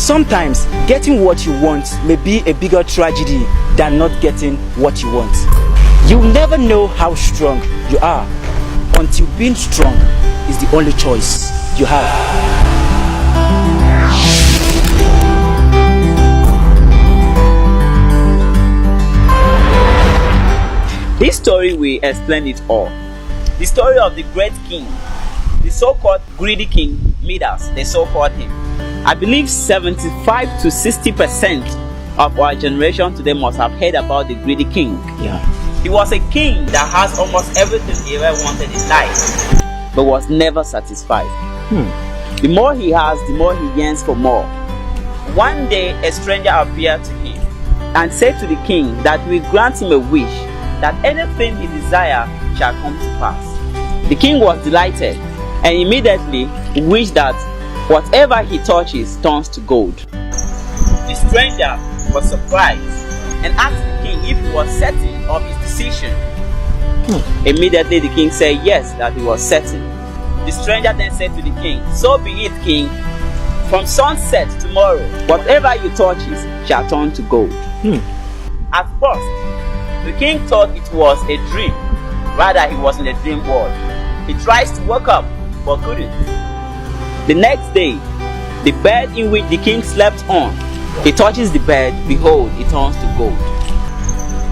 Sometimes getting what you want may be a bigger tragedy than not getting what you want. You'll never know how strong you are until being strong is the only choice you have. This story will explain it all. The story of the great king, the so-called greedy king Midas, they so called him. I believe 75 to 60% of our generation today must have heard about the greedy king. Yeah. He was a king that has almost everything he ever wanted in life, but was never satisfied. The more he has, the more he yearns for more. One day, a stranger appeared to him and said to the king that he will grant him a wish, that anything he desires shall come to pass. The king was delighted and immediately wished that whatever he touches turns to gold. The stranger was surprised and asked the king if he was certain of his decision. Immediately the king said yes, that he was certain. The stranger then said to the king, "So be it, king. From sunset tomorrow, whatever you touches shall turn to gold." At first, the king thought it was a dream. Rather, he was in a dream world. He tries to wake up, but couldn't. The next day, the bed in which the king slept on, he touches the bed, behold, it turns to gold.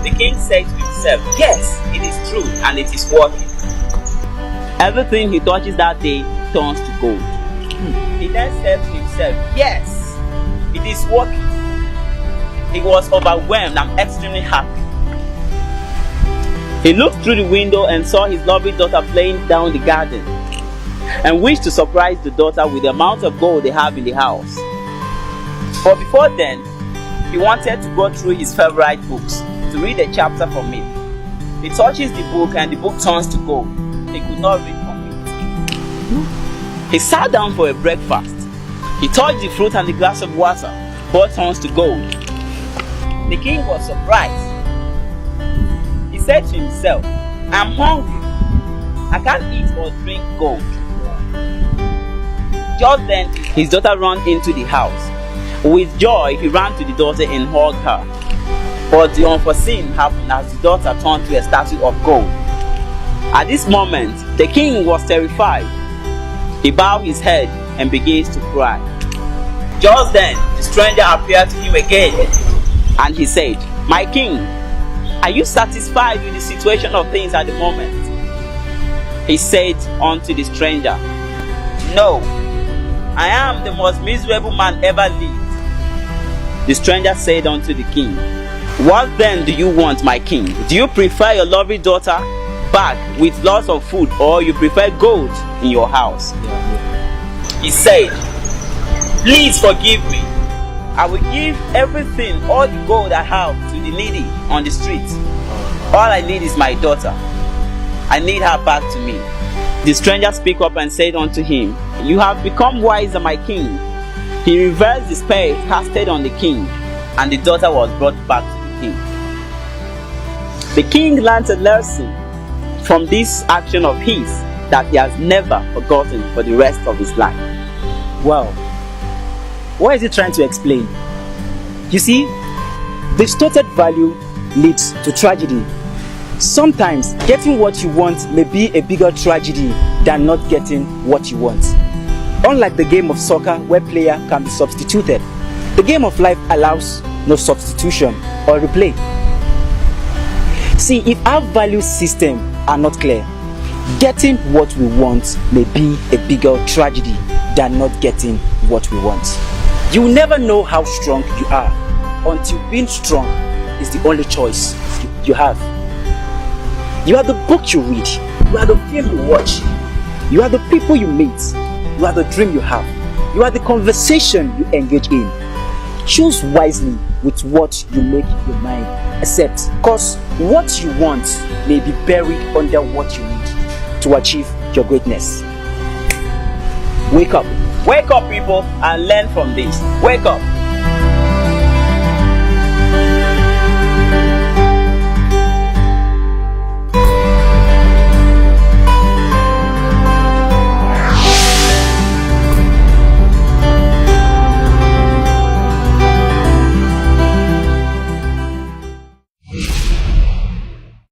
The king said to himself, "Yes, it is true and it is working." Everything he touches that day turns to gold. He then said to himself, "Yes, it is working." He was overwhelmed and extremely happy. He looked through the window and saw his lovely daughter playing down the garden, and wished to surprise the daughter with the amount of gold they have in the house. But before then, he wanted to go through his favorite books to read a chapter from it. He touches the book and the book turns to gold. He could not read from it. He sat down for a breakfast. He touched the fruit and the glass of water. Both turns to gold. The king was surprised. He said to himself, "I'm hungry. I can't eat or drink gold." Just then, his daughter ran into the house. With joy, he ran to the daughter and hugged her. But the unforeseen happened as the daughter turned to a statue of gold. At this moment, the king was terrified. He bowed his head and began to cry. Just then, the stranger appeared to him again, and he said, "My king, are you satisfied with the situation of things at the moment?" He said unto the stranger, "No, I am the most miserable man ever lived." The stranger said unto the king, "What then do you want, my king? Do you prefer your lovely daughter back with lots of food, or you prefer gold in your house?" He said, "Please forgive me. I will give everything, all the gold I have, to the needy on the street. All I need is my daughter. I need her back to me." The stranger spoke up and said unto him, "You have become wiser, my king." He reversed the spell casted on the king, and the daughter was brought back to the king. The king learned a lesson from this action of his that he has never forgotten for the rest of his life. Wow. What is he trying to explain? You see, distorted value leads to tragedy. Sometimes getting what you want may be a bigger tragedy than not getting what you want. Unlike the game of soccer where player can be substituted, the game of life allows no substitution or replay. See, if our value system are not clear, getting what we want may be a bigger tragedy than not getting what we want. You will never know how strong you are until being strong is the only choice you have. You are the book you read, you are the film you watch, you are the people you meet, you are the dream you have, you are the conversation you engage in. Choose wisely with what you make your mind accept, because what you want may be buried under what you need to achieve your greatness. Wake up. Wake up, people, and learn from this. Wake up.